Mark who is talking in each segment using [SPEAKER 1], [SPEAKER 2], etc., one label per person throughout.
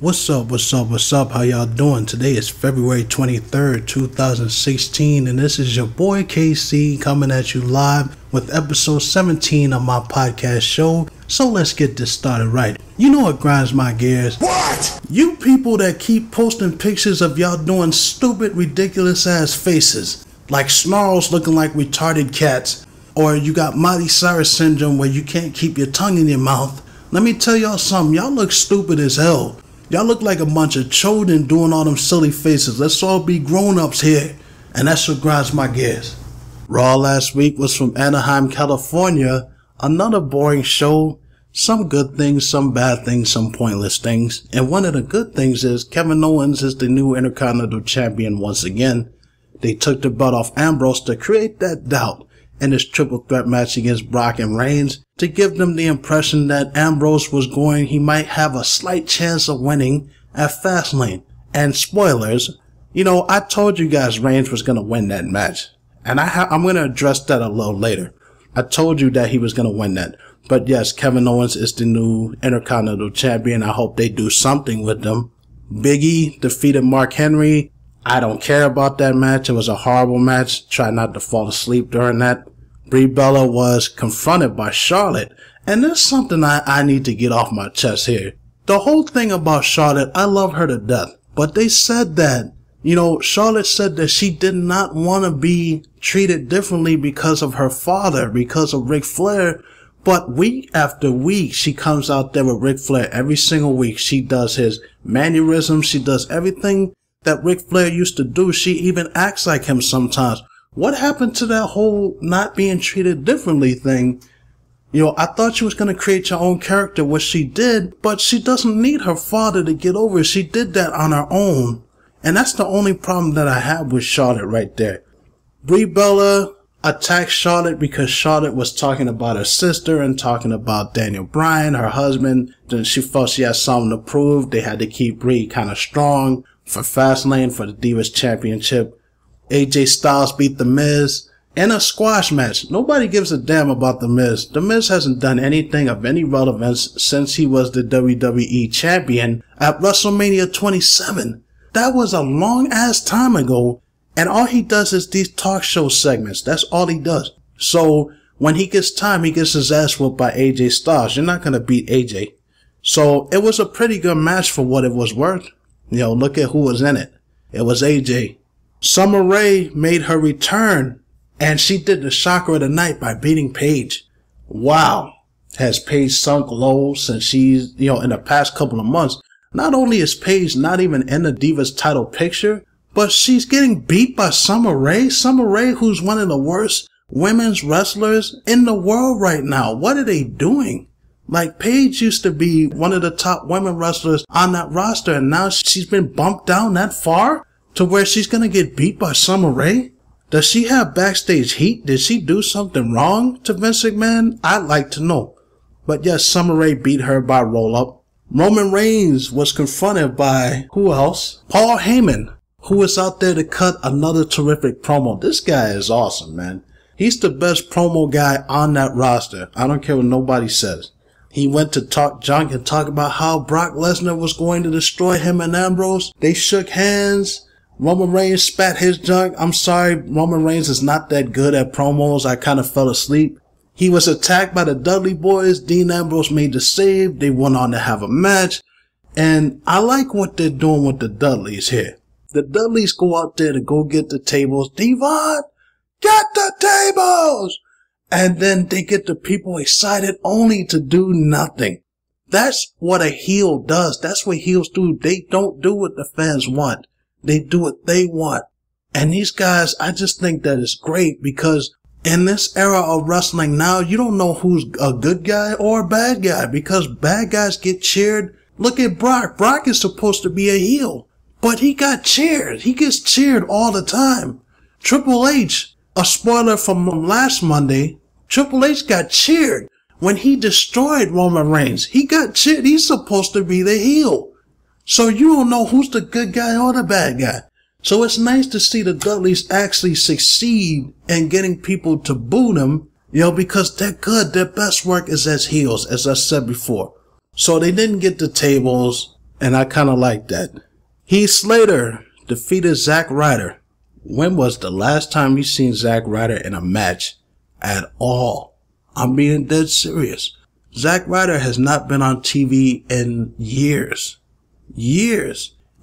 [SPEAKER 1] What's up, what's up, how y'all doing? Today is February 23rd, 2016, and this is your boy KC coming at you live with episode 17 of my podcast show. So let's get this started right. You know what grinds my gears?
[SPEAKER 2] What?
[SPEAKER 1] You people that keep posting pictures of y'all doing stupid, ridiculous ass faces, like snarls looking like retarded cats, or you got Miley Cyrus syndrome where you can't keep your tongue in your mouth. Let me tell y'all something, y'all look stupid as hell. Y'all look like a bunch of children doing all them silly faces. Let's all be grown-ups here. And that's what grinds my gears. Raw last week was from Anaheim, California. Another boring show. Some good things, some bad things, some pointless things. And one of the good things is Kevin Owens is the new Intercontinental Champion once again. They took the belt off Ambrose to create that doubt in this triple threat match against Brock and Reigns, to give them the impression that Ambrose he might have a slight chance of winning at Fastlane. And spoilers, I told you guys Reigns was going to win that match. And I'm going to address that a little later. I told you that he was going to win that. But yes, Kevin Owens is the new Intercontinental Champion. I hope they do something with them. Big E defeated Mark Henry. I don't care about that match. It was a horrible match. Try not to fall asleep during that. Brie Bella was confronted by Charlotte. And there's something I need to get off my chest here. The whole thing about Charlotte, I love her to death. But they said that, Charlotte said that she did not want to be treated differently because of her father, because of Ric Flair. But week after week, she comes out there with Ric Flair every single week. She does his mannerisms. She does everything that Ric Flair used to do. She even acts like him sometimes. What happened to that whole not being treated differently thing? I thought she was going to create her own character, which she did, but she doesn't need her father to get over it. She did that on her own. And that's the only problem that I have with Charlotte right there. Brie Bella attacked Charlotte because Charlotte was talking about her sister and talking about Daniel Bryan, her husband. Then she felt she had something to prove. They had to keep Brie kind of strong for Fastlane, for the Divas Championship. AJ Styles beat The Miz in a squash match. Nobody gives a damn about The Miz. The Miz hasn't done anything of any relevance since he was the WWE champion at WrestleMania 27. That was a long ass time ago. And all he does is these talk show segments. That's all he does. So when he gets time, he gets his ass whooped by AJ Styles. You're not going to beat AJ. So it was a pretty good match for what it was worth. Look at who was in it. It was AJ. Summer Rae made her return, and she did the shocker of the night by beating Paige. Wow. Has Paige sunk low since she's, in the past couple of months? Not only is Paige not even in the Divas title picture, but she's getting beat by Summer Rae. Summer Rae, who's one of the worst women's wrestlers in the world right now. What are they doing? Like, Paige used to be one of the top women wrestlers on that roster, and now she's been bumped down that far to where she's going to get beat by Summer Rae? Does she have backstage heat? Did she do something wrong to Vince McMahon? I'd like to know. But yes, Summer Rae beat her by roll-up. Roman Reigns was confronted by, who else? Paul Heyman, who is out there to cut another terrific promo. This guy is awesome, man. He's the best promo guy on that roster. I don't care what nobody says. He went to talk junk and talk about how Brock Lesnar was going to destroy him and Ambrose. They shook hands. Roman Reigns spat his junk. I'm sorry, Roman Reigns is not that good at promos. I kind of fell asleep. He was attacked by the Dudley Boys. Dean Ambrose made the save. They went on to have a match. And I like what they're doing with the Dudleys here. The Dudleys go out there to go get the tables. Devon, get the tables! And then they get the people excited only to do nothing. That's what a heel does. That's what heels do. They don't do what the fans want. They do what they want. And these guys, I just think that is great because in this era of wrestling now, you don't know who's a good guy or a bad guy because bad guys get cheered. Look at Brock. Brock is supposed to be a heel, but he got cheered. He gets cheered all the time. Triple H, a spoiler from last Monday, Triple H got cheered when he destroyed Roman Reigns. He got cheered. He's supposed to be the heel. So you don't know who's the good guy or the bad guy. So it's nice to see the Dudleys actually succeed in getting people to boo them, because they're good. Their best work is as heels, as I said before. So they didn't get the tables. and I kind of like that. Heath Slater defeated Zack Ryder. When was the last time you seen Zack Ryder in a match at all? I'm being dead serious. Zack Ryder has not been on TV in years.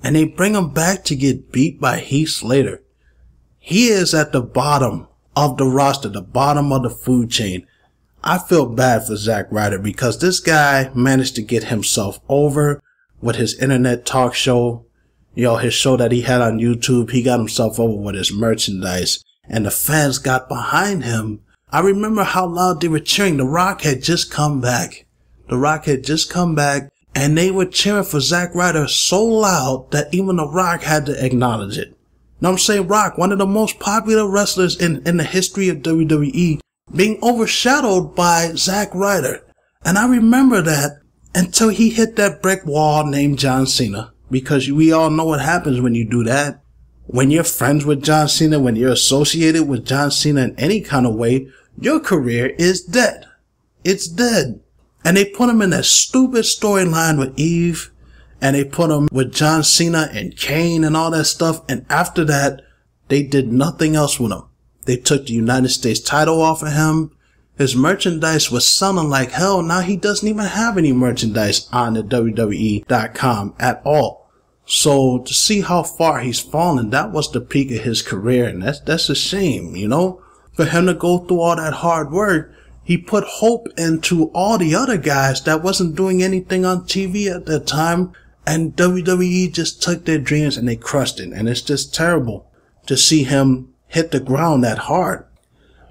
[SPEAKER 1] And they bring him back to get beat by Heath Slater. He is at the bottom of the roster, the bottom of the food chain. I feel bad for Zack Ryder because this guy managed to get himself over with his internet talk show. His show that he had on YouTube. He got himself over with his merchandise and the fans got behind him. I remember how loud they were cheering. The Rock had just come back. And they were cheering for Zack Ryder so loud that even The Rock had to acknowledge it. Now I'm saying Rock, one of the most popular wrestlers in the history of WWE, being overshadowed by Zack Ryder. And I remember that until he hit that brick wall named John Cena. Because we all know what happens when you do that. When you're friends with John Cena, when you're associated with John Cena in any kind of way, your career is dead. It's dead. And they put him in that stupid storyline with Eve. And they put him with John Cena and Kane and all that stuff. And after that, they did nothing else with him. They took the United States title off of him. His merchandise was selling like hell. Now he doesn't even have any merchandise on the WWE.com at all. So to see how far he's fallen, that was the peak of his career. And that's a shame, for him to go through all that hard work. He put hope into all the other guys that wasn't doing anything on TV at that time. And WWE just took their dreams and they crushed it. And it's just terrible to see him hit the ground that hard.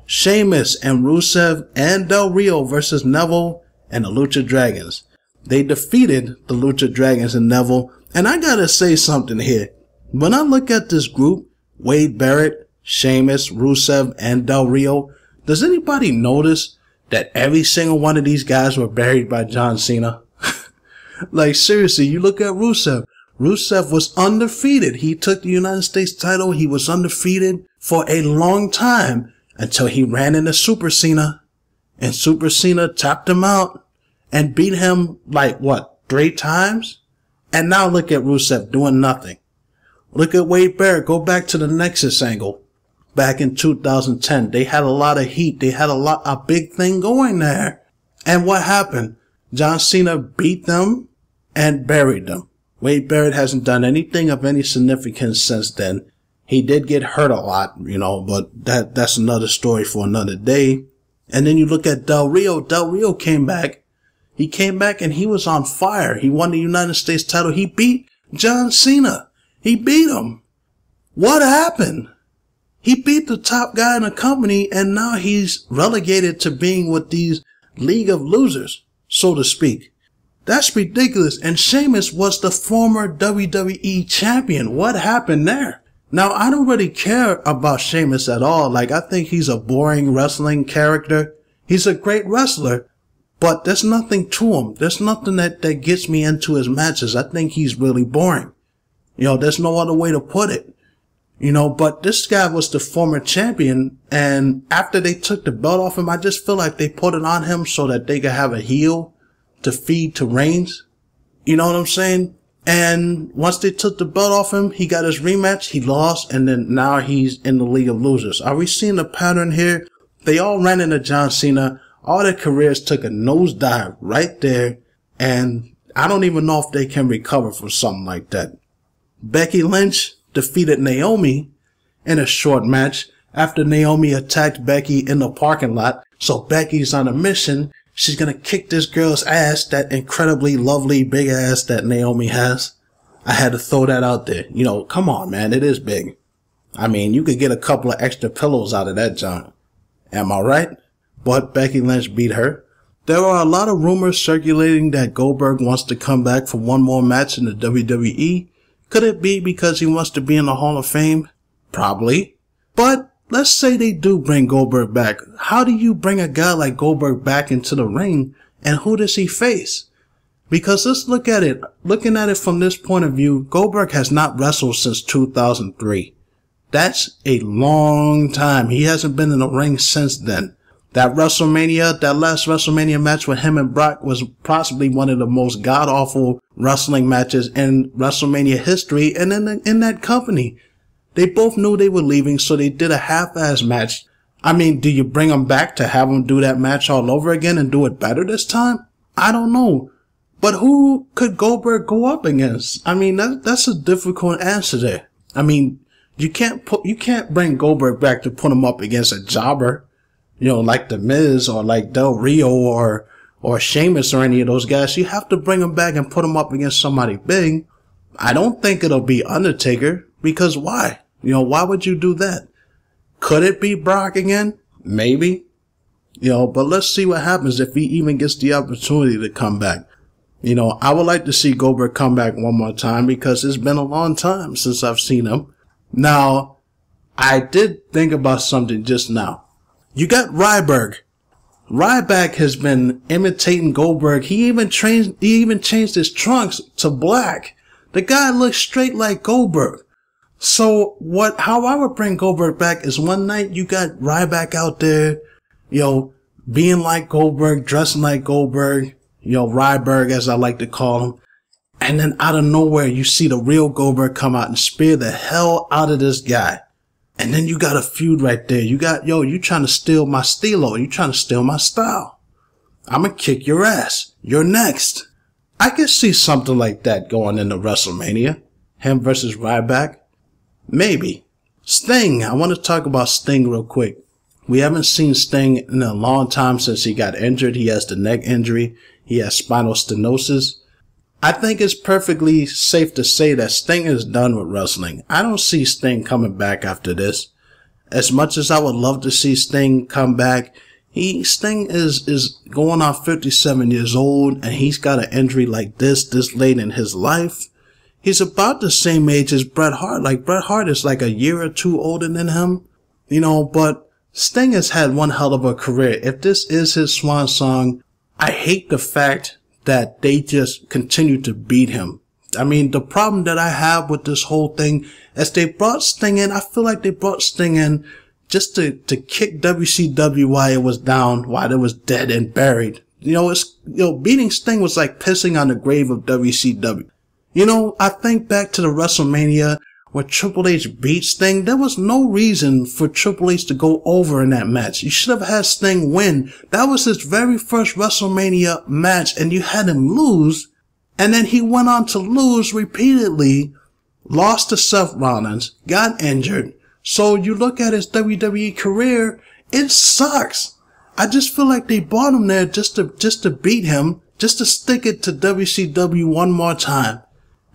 [SPEAKER 1] Sheamus and Rusev and Del Rio versus Neville and the Lucha Dragons. They defeated the Lucha Dragons and Neville. And I gotta say something here. When I look at this group, Wade Barrett, Sheamus, Rusev, and Del Rio, does anybody notice that every single one of these guys were buried by John Cena? Like seriously, you look at Rusev. Rusev was undefeated. He took the United States title. He was undefeated for a long time until he ran into Super Cena. And Super Cena tapped him out and beat him like what, 3 times? And now look at Rusev doing nothing. Look at Wade Barrett. Go back to the Nexus angle. Back in 2010, they had a lot of heat. They had a big thing going there. And what happened? John Cena beat them and buried them. Wade Barrett hasn't done anything of any significance since then. He did get hurt a lot, but that's another story for another day. And then you look at Del Rio. Del Rio came back. He came back and he was on fire. He won the United States title. He beat John Cena. He beat him. What happened? He beat the top guy in the company and now he's relegated to being with these League of Losers, so to speak. That's ridiculous. And Sheamus was the former WWE champion. What happened there? Now, I don't really care about Sheamus at all. Like, I think he's a boring wrestling character. He's a great wrestler, but there's nothing to him. There's nothing that gets me into his matches. I think he's really boring. There's no other way to put it. But this guy was the former champion, and after they took the belt off him, I just feel like they put it on him so that they could have a heel to feed to Reigns. You know what I'm saying? And once they took the belt off him, he got his rematch, he lost, and then now he's in the League of Losers. Are we seeing a pattern here? They all ran into John Cena. All their careers took a nosedive right there, and I don't even know if they can recover from something like that. Becky Lynch defeated Naomi in a short match after Naomi attacked Becky in the parking lot. So Becky's on a mission. She's going to kick this girl's ass, that incredibly lovely big ass that Naomi has. I had to throw that out there. Come on, man. It is big. I mean, you could get a couple of extra pillows out of that junk. Am I right? But Becky Lynch beat her. There are a lot of rumors circulating that Goldberg wants to come back for one more match in the WWE. Could it be because he wants to be in the Hall of Fame? Probably. But let's say they do bring Goldberg back. How do you bring a guy like Goldberg back into the ring, and who does he face? Because let's look at it. Looking at it from this point of view, Goldberg has not wrestled since 2003. That's a long time. He hasn't been in the ring since then. That last WrestleMania match with him and Brock was possibly one of the most god-awful wrestling matches in WrestleMania history. And in that company, they both knew they were leaving, so they did a half-ass match. I mean, do you bring them back to have them do that match all over again and do it better this time? I don't know. But who could Goldberg go up against? I mean, that's a difficult answer there. I mean, you can't bring Goldberg back to put him up against a jobber. Like The Miz or like Del Rio or Sheamus or any of those guys. You have to bring him back and put him up against somebody big. I don't think it'll be Undertaker, because why? Why would you do that? Could it be Brock again? Maybe. But let's see what happens if he even gets the opportunity to come back. I would like to see Goldberg come back one more time, because it's been a long time since I've seen him. Now, I did think about something just now. You got Ryback. Ryback has been imitating Goldberg. He even changed his trunks to black. The guy looks straight like Goldberg. So how I would bring Goldberg back is one night you got Ryback out there, being like Goldberg, dressing like Goldberg, Ryberg as I like to call him. And then out of nowhere, you see the real Goldberg come out and spear the hell out of this guy. And then you got a feud right there. You got, you trying to steal my stilo. You trying to steal my style. I'm gonna kick your ass. You're next. I could see something like that going into WrestleMania. Him versus Ryback. Maybe. Sting. I want to talk about Sting real quick. We haven't seen Sting in a long time since he got injured. He has the neck injury. He has spinal stenosis. I think it's perfectly safe to say that Sting is done with wrestling. I don't see Sting coming back after this. As much as I would love to see Sting come back, Sting is going on 57 years old, and he's got an injury like this late in his life. He's about the same age as Bret Hart. Like, Bret Hart is like a year or two older than him, but Sting has had one hell of a career. If this is his swan song, I hate the fact that they just continue to beat him. I mean, the problem that I have with this whole thing is they brought Sting in. I feel like they brought Sting in just to kick WCW while it was down, while it was dead and buried. Beating Sting was like pissing on the grave of WCW. I think back to the WrestleMania where Triple H beat Sting. There was no reason for Triple H to go over in that match. You should have had Sting win. That was his very first WrestleMania match, and you had him lose. And then he went on to lose repeatedly, lost to Seth Rollins, got injured. So you look at his WWE career, it sucks. I just feel like they brought him there just to beat him, just to stick it to WCW one more time.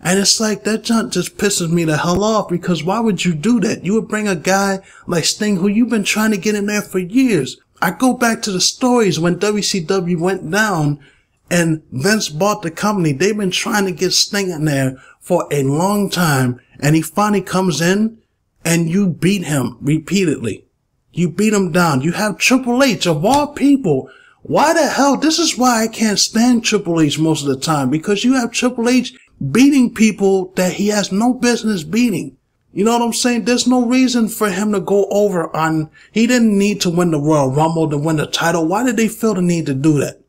[SPEAKER 1] And it's like, that junk just pisses me the hell off, because why would you do that? You would bring a guy like Sting who you've been trying to get in there for years. I go back to the stories when WCW went down and Vince bought the company. They've been trying to get Sting in there for a long time, and he finally comes in and you beat him repeatedly. You beat him down. You have Triple H, of all people. Why the hell? This is why I can't stand Triple H most of the time, because you have Triple H beating people that he has no business beating. You know what I'm saying? There's no reason for him to go over on, he didn't need to win the Royal Rumble to win the title. Why did they feel the need to do that?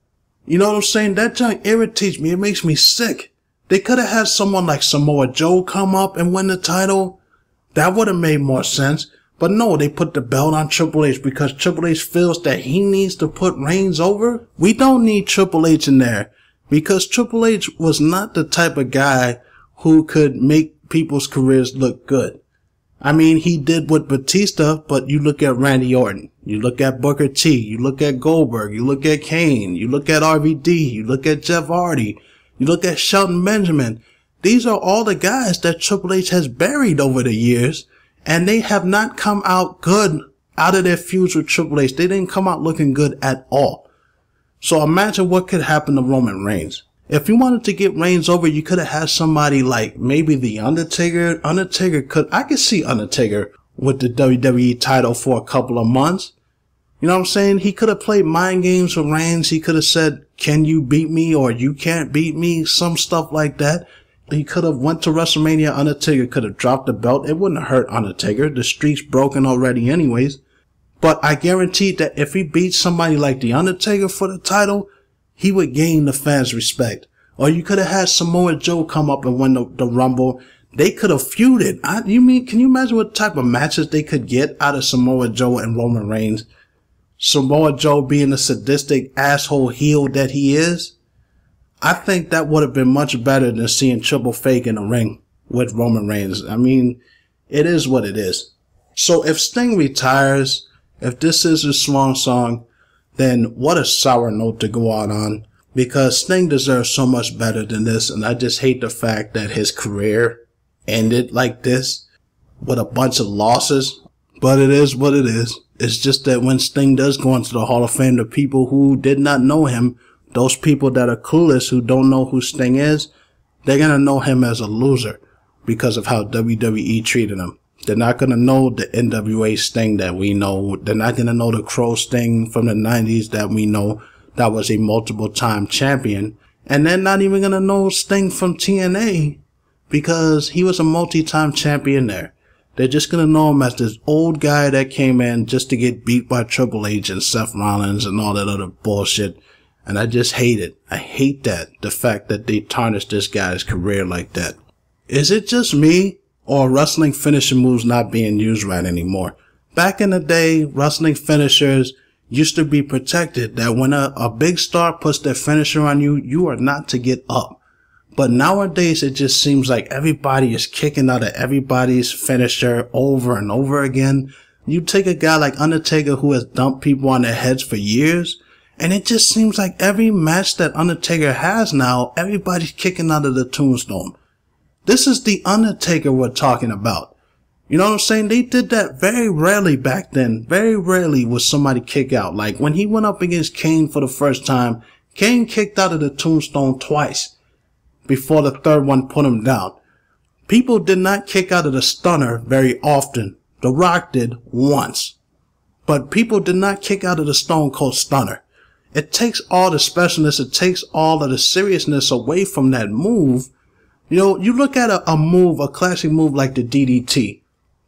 [SPEAKER 1] You know what I'm saying? That junk irritates me. It makes me sick. They could have had someone like Samoa Joe come up and win the title. That would have made more sense. But no, they put the belt on Triple H because Triple H feels that he needs to put Reigns over. We don't need Triple H in there, because Triple H was not the type of guy who could make people's careers look good. I mean, he did with Batista, but you look at Randy Orton, you look at Booker T, you look at Goldberg, you look at Kane, you look at RVD, you look at Jeff Hardy, you look at Shelton Benjamin. These are all the guys that Triple H has buried over the years, and they have not come out good out of their feuds with Triple H. They didn't come out looking good at all. So imagine what could happen to Roman Reigns. If you wanted to get Reigns over, you could have had somebody like maybe The Undertaker. I could see Undertaker with the WWE title for a couple of months. You know what I'm saying? He could have played mind games with Reigns. He could have said, can you beat me, or you can't beat me? Some stuff like that. He could have went to WrestleMania. Undertaker could have dropped the belt. It wouldn't have hurt Undertaker. The streak's broken already anyways. But I guarantee that if he beat somebody like The Undertaker for the title, he would gain the fans' respect. Or you could have had Samoa Joe come up and win the Rumble. They could have feuded. Can you imagine what type of matches they could get out of Samoa Joe and Roman Reigns? Samoa Joe being the sadistic asshole heel that he is. I think that would have been much better than seeing Triple Fake in the ring with Roman Reigns. I mean, it is what it is. So if Sting retires, if this is his swan song, then what a sour note to go out on, because Sting deserves so much better than this, and I just hate the fact that his career ended like this with a bunch of losses. But it is what it is. It's just that when Sting does go into the Hall of Fame, the people who did not know him, those people that are clueless who don't know who Sting is, they're going to know him as a loser because of how WWE treated him. They're not going to know the NWA Sting that we know. They're not going to know the Crow Sting from the 90s that we know that was a multiple-time champion. And they're not even going to know Sting from TNA because he was a multi-time champion there. They're just going to know him as this old guy that came in just to get beat by Triple H and Seth Rollins and all that other bullshit. And I just hate it. I hate that. The fact that they tarnished this guy's career like that. Is it just me, or wrestling finishing moves not being used right anymore? Back in the day, wrestling finishers used to be protected, that when a big star puts their finisher on you, you are not to get up. But nowadays, it just seems like everybody is kicking out of everybody's finisher over and over again. You take a guy like Undertaker who has dumped people on their heads for years, and it just seems like every match that Undertaker has now, everybody's kicking out of the tombstone. This is the Undertaker we're talking about. You know what I'm saying? They did that very rarely back then. Very rarely would somebody kick out. Like when he went up against Kane for the first time, Kane kicked out of the tombstone twice before the third one put him down. People did not kick out of the stunner very often. The Rock did once. But people did not kick out of the Stone Cold Stunner. It takes all the specialness, it takes all of the seriousness away from that move. You know, you look at a move, a classic move like the DDT.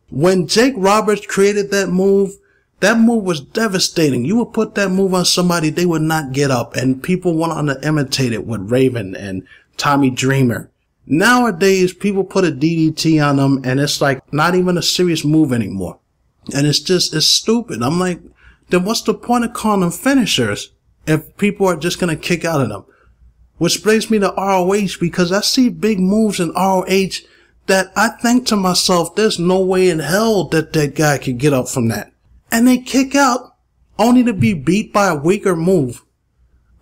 [SPEAKER 1] When Jake Roberts created that move was devastating. You would put that move on somebody, they would not get up, and people went on to imitate it with Raven and Tommy Dreamer. Nowadays, people put a DDT on them, and it's like not even a serious move anymore. And it's stupid. I'm like, then what's the point of calling them finishers if people are just going to kick out of them? Which brings me to ROH, because I see big moves in ROH that I think to myself, there's no way in hell that that guy could get up from that. And they kick out only to be beat by a weaker move.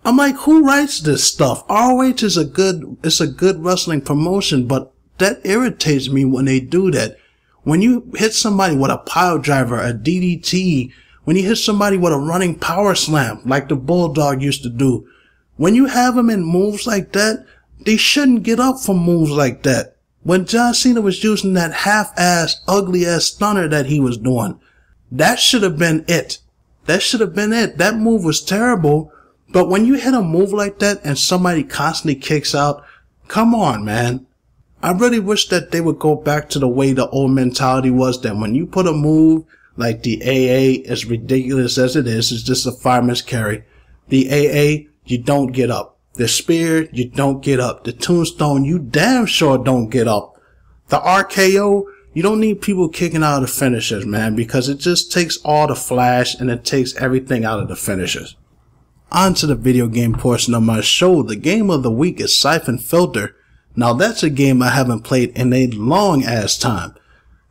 [SPEAKER 1] I'm like, who writes this stuff? ROH is a good wrestling promotion, but that irritates me when they do that. When you hit somebody with a pile driver, a DDT, when you hit somebody with a running power slam, like the Bulldog used to do, when you have them in moves like that, they shouldn't get up from moves like that. When John Cena was using that half-ass, ugly-ass stunner that he was doing, that should have been it. That should have been it. That move was terrible. But when you hit a move like that and somebody constantly kicks out, come on, man. I really wish that they would go back to the way the old mentality was, that when you put a move like the AA, as ridiculous as it is, it's just a fireman's carry. The AA, you don't get up. The spear, you don't get up. The tombstone, you damn sure don't get up. The RKO, you don't need people kicking out of the finishers, man, because it just takes all the flash and it takes everything out of the finishers. On to the video game portion of my show. The game of the week is Siphon Filter. Now that's a game I haven't played in a long ass time.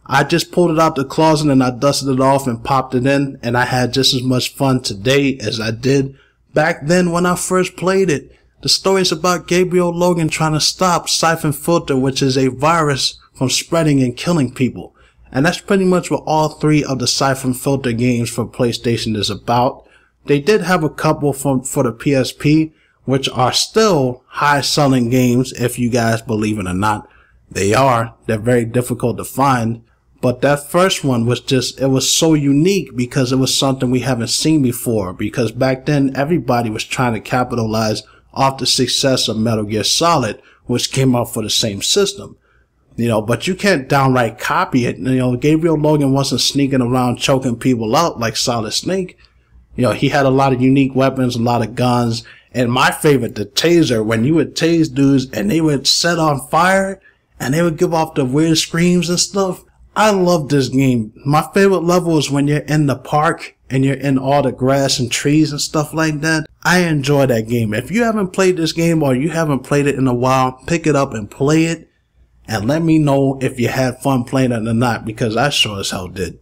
[SPEAKER 1] I just pulled it out the closet and I dusted it off and popped it in, and I had just as much fun today as I did back then when I first played it. The story is about Gabriel Logan trying to stop Siphon Filter, which is a virus, from spreading and killing people. And that's pretty much what all three of the Siphon Filter games for PlayStation is about. They did have a couple for the PSP, which are still high-selling games, if you guys believe it or not. They are. They're very difficult to find. But that first one was just, it was so unique because it was something we haven't seen before. Because back then, everybody was trying to capitalize off the success of Metal Gear Solid, which came out for the same system. But you can't downright copy it. Gabriel Logan wasn't sneaking around choking people out like Solid Snake. He had a lot of unique weapons, a lot of guns, and my favorite, the taser, when you would tase dudes and they would set on fire and they would give off the weird screams and stuff. I love this game. My favorite level is when you're in the park and you're in all the grass and trees and stuff like that. I enjoy that game. If you haven't played this game or you haven't played it in a while, pick it up and play it. And let me know if you had fun playing it or not, because I sure as hell did.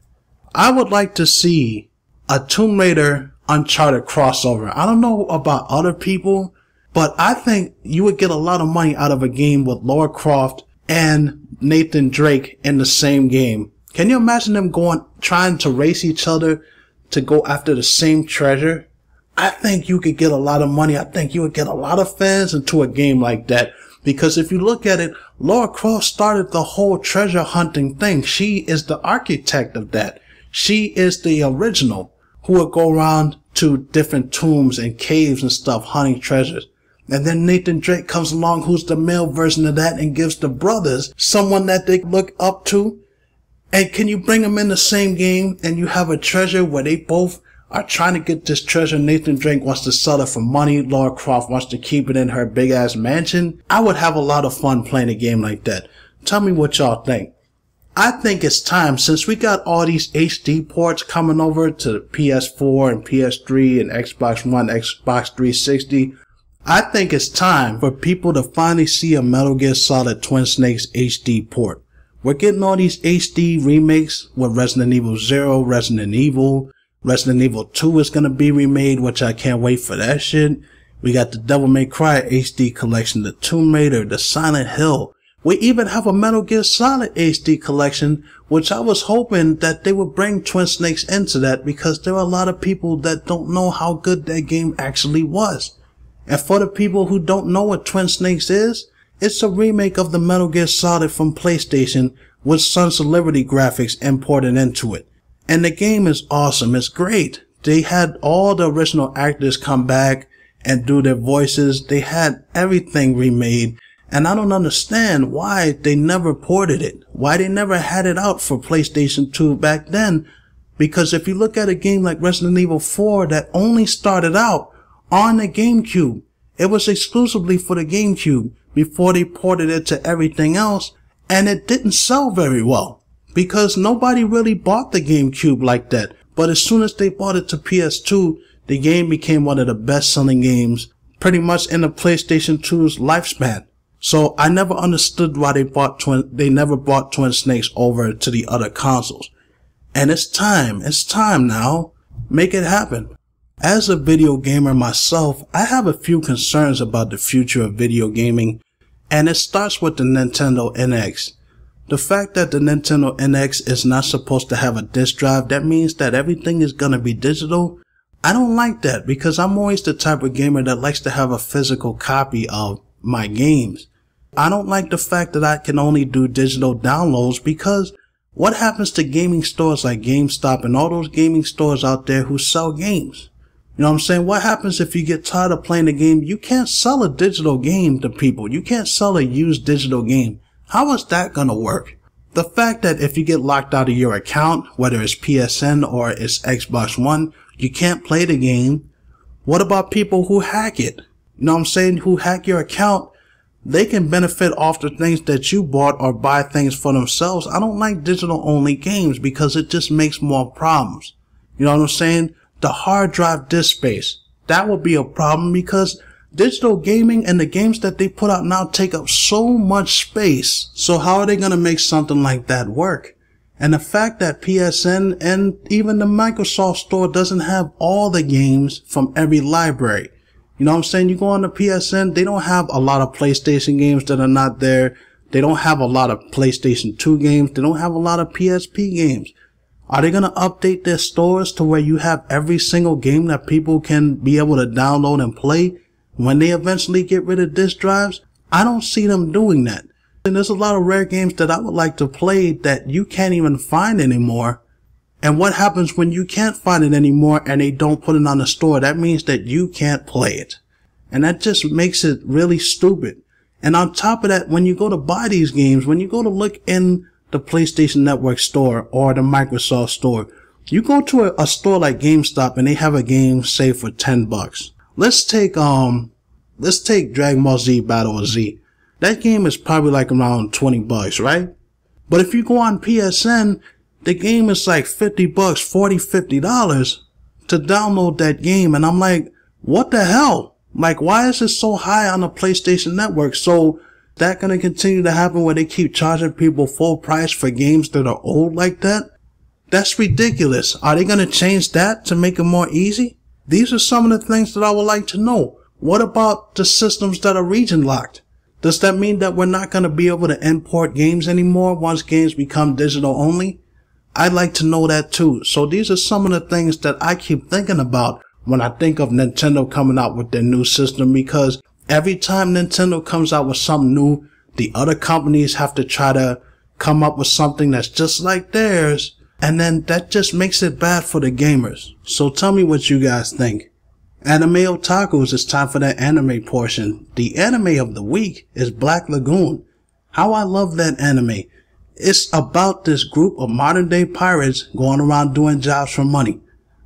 [SPEAKER 1] I would like to see a Tomb Raider Uncharted crossover. I don't know about other people, but I think you would get a lot of money out of a game with Lara Croft and Nathan Drake in the same game. Can you imagine them trying to race each other to go after the same treasure? I think you could get a lot of money. I think you would get a lot of fans into a game like that. Because if you look at it, Lara Croft started the whole treasure hunting thing. She is the architect of that. She is the original who would go around to different tombs and caves and stuff hunting treasures. And then Nathan Drake comes along, who's the male version of that, and gives the brothers someone that they look up to. And can you bring them in the same game and you have a treasure where they both are trying to get this treasure? Nathan Drake wants to sell it for money. Lara Croft wants to keep it in her big ass mansion. I would have a lot of fun playing a game like that. Tell me what y'all think. I think it's time, since we got all these HD ports coming over to PS4 and PS3 and Xbox One, Xbox 360. I think it's time for people to finally see a Metal Gear Solid Twin Snakes HD port. We're getting all these HD remakes with Resident Evil 0, Resident Evil 2 is going to be remade, which I can't wait for that shit. We got the Devil May Cry HD collection, the Tomb Raider, the Silent Hill. We even have a Metal Gear Solid HD collection, which I was hoping that they would bring Twin Snakes into that, because there are a lot of people that don't know how good that game actually was. And for the people who don't know what Twin Snakes is, it's a remake of the Metal Gear Solid from PlayStation with Sons of Liberty graphics imported into it. And the game is awesome. It's great. They had all the original actors come back and do their voices. They had everything remade. And I don't understand why they never ported it. Why they never had it out for PlayStation 2 back then. Because if you look at a game like Resident Evil 4 that only started out on the GameCube, it was exclusively for the GameCube before they ported it to everything else. And it didn't sell very well, because nobody really bought the GameCube like that. But as soon as they bought it to PS2, the game became one of the best-selling games pretty much in the PlayStation 2's lifespan. So I never understood why they never brought Twin Snakes over to the other consoles. And it's time now. Make it happen. As a video gamer myself, I have a few concerns about the future of video gaming, and it starts with the Nintendo NX. The fact that the Nintendo NX is not supposed to have a disk drive, that means that everything is gonna be digital. I don't like that, because I'm always the type of gamer that likes to have a physical copy of my games. I don't like the fact that I can only do digital downloads, because what happens to gaming stores like GameStop and all those gaming stores out there who sell games? You know what I'm saying? What happens if you get tired of playing a game? You can't sell a digital game to people. You can't sell a used digital game. How is that gonna work? The fact that if you get locked out of your account, whether it's PSN or it's Xbox One, you can't play the game. What about people who hack it? You know what I'm saying? Who hack your account? They can benefit off the things that you bought or buy things for themselves. I don't like digital only games because it just makes more problems. You know what I'm saying? The hard drive disk space, that will be a problem, because digital gaming and the games that they put out now take up so much space. So how are they going to make something like that work? And the fact that PSN and even the Microsoft Store doesn't have all the games from every library. You know what I'm saying? You go on the PSN, they don't have a lot of PlayStation games that are not there. They don't have a lot of PlayStation 2 games. They don't have a lot of PSP games. Are they going to update their stores to where you have every single game that people can be able to download and play when they eventually get rid of disk drives? I don't see them doing that. And there's a lot of rare games that I would like to play that you can't even find anymore. And what happens when you can't find it anymore and they don't put it on the store? That means that you can't play it. And that just makes it really stupid. And on top of that, when you go to buy these games, when you go to look in the PlayStation Network store or the Microsoft store, you go to a store like GameStop and they have a game, say, for $10. Let's take Dragon Ball Z Battle of Z. That game is probably like around $20, right? But if you go on PSN, the game is like $50, $50 to download that game. And I'm like, what the hell? Like, why is it so high on the PlayStation Network? So that gonna continue to happen where they keep charging people full price for games that are old like that? That's ridiculous. Are they gonna change that to make it more easy? These are some of the things that I would like to know. What about the systems that are region locked? Does that mean that we're not going to be able to import games anymore once games become digital only? I'd like to know that too. So these are some of the things that I keep thinking about when I think of Nintendo coming out with their new system, because every time Nintendo comes out with something new, the other companies have to try to come up with something that's just like theirs, and then that just makes it bad for the gamers. So tell me what you guys think. Anime otakus, it's time for that anime portion. The anime of the week is Black Lagoon. How I love that anime. It's about this group of modern day pirates going around doing jobs for money.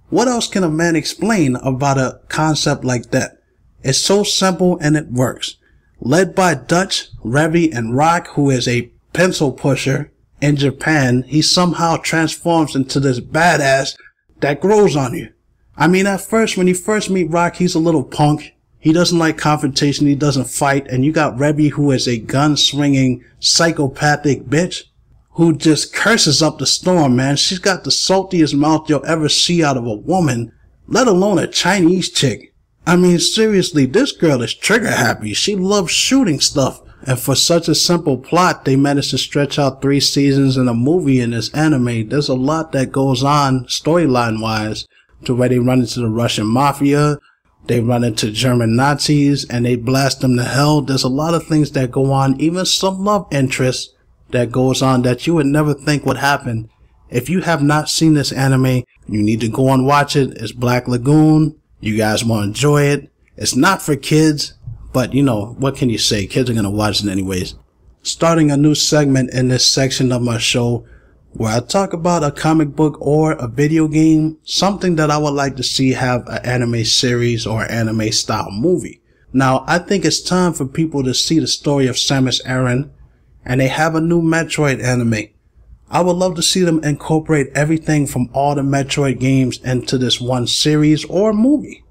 [SPEAKER 1] What else can a man explain about a concept like that? It's so simple and it works. Led by Dutch, Revy, and Rock, who is a pencil pusher in Japan, he somehow transforms into this badass that grows on you. I mean, at first, when you first meet Rock, he's a little punk. He doesn't like confrontation. He doesn't fight. And you got Revy, who is a gun-swinging, psychopathic bitch who just curses up the storm, man. She's got the saltiest mouth you'll ever see out of a woman, let alone a Chinese chick. I mean, seriously, this girl is trigger happy. She loves shooting stuff. And for such a simple plot, they managed to stretch out 3 seasons and a movie in this anime. There's a lot that goes on storyline-wise, to where they run into the Russian mafia, they run into German Nazis, and they blast them to hell. There's a lot of things that go on, even some love interest that goes on that you would never think would happen. If you have not seen this anime, you need to go and watch it. It's Black Lagoon. You guys will enjoy it. It's not for kids, but you know, what can you say? Kids are going to watch it anyways. Starting a new segment in this section of my show, where I talk about a comic book or a video game, something that I would like to see have an anime series or anime style movie. Now, I think it's time for people to see the story of Samus Aran, and they have a new Metroid anime. I would love to see them incorporate everything from all the Metroid games into this one series or movie,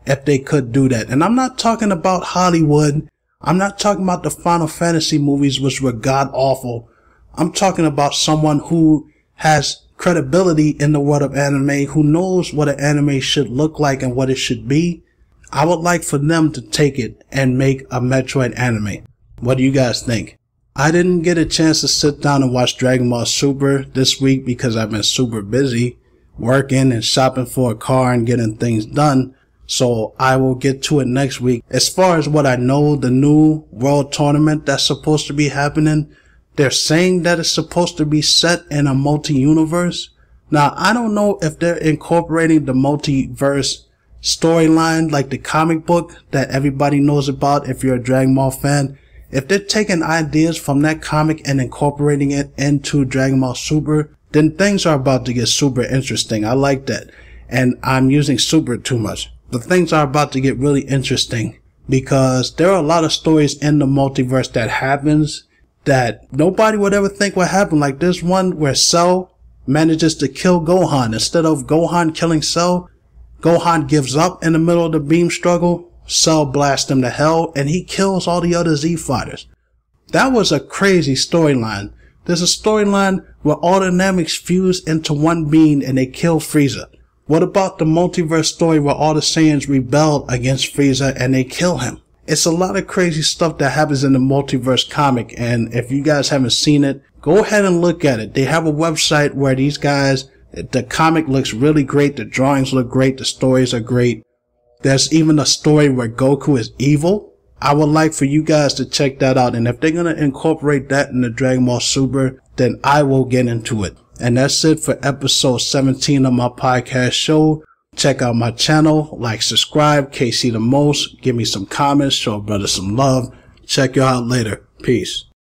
[SPEAKER 1] if they could do that. And I'm not talking about Hollywood. I'm not talking about the Final Fantasy movies, which were god-awful. I'm talking about someone who has credibility in the world of anime, who knows what an anime should look like and what it should be. I would like for them to take it and make a Metroid anime. What do you guys think? I didn't get a chance to sit down and watch Dragon Ball Super this week because I've been super busy working and shopping for a car and getting things done. So I will get to it next week. As far as what I know, the new world tournament that's supposed to be happening, they're saying that it's supposed to be set in a multi-universe. Now, I don't know if they're incorporating the multiverse storyline like the comic book that everybody knows about if you're a Dragon Ball fan. If they're taking ideas from that comic and incorporating it into Dragon Ball Super, then things are about to get super interesting. I like that. And I'm using super too much. But things are about to get really interesting because there are a lot of stories in the multiverse that happens that nobody would ever think would happen. Like this one where Cell manages to kill Gohan. Instead of Gohan killing Cell, Gohan gives up in the middle of the beam struggle. Cell blasts him to hell and he kills all the other Z fighters. That was a crazy storyline. There's a storyline where all the Namex fuse into one being and they kill Frieza. What about the multiverse story where all the Saiyans rebel against Frieza and they kill him? It's a lot of crazy stuff that happens in the multiverse comic, and if you guys haven't seen it, go ahead and look at it. They have a website where these guys, the comic looks really great, the drawings look great, the stories are great. There's even a story where Goku is evil. I would like for you guys to check that out, and if they're going to incorporate that in the Dragon Ball Super, then I will get into it. And that's it for episode 17 of my podcast show. Check out my channel, like, subscribe, KC the Most, give me some comments, show a brother some love. Check you out later. Peace.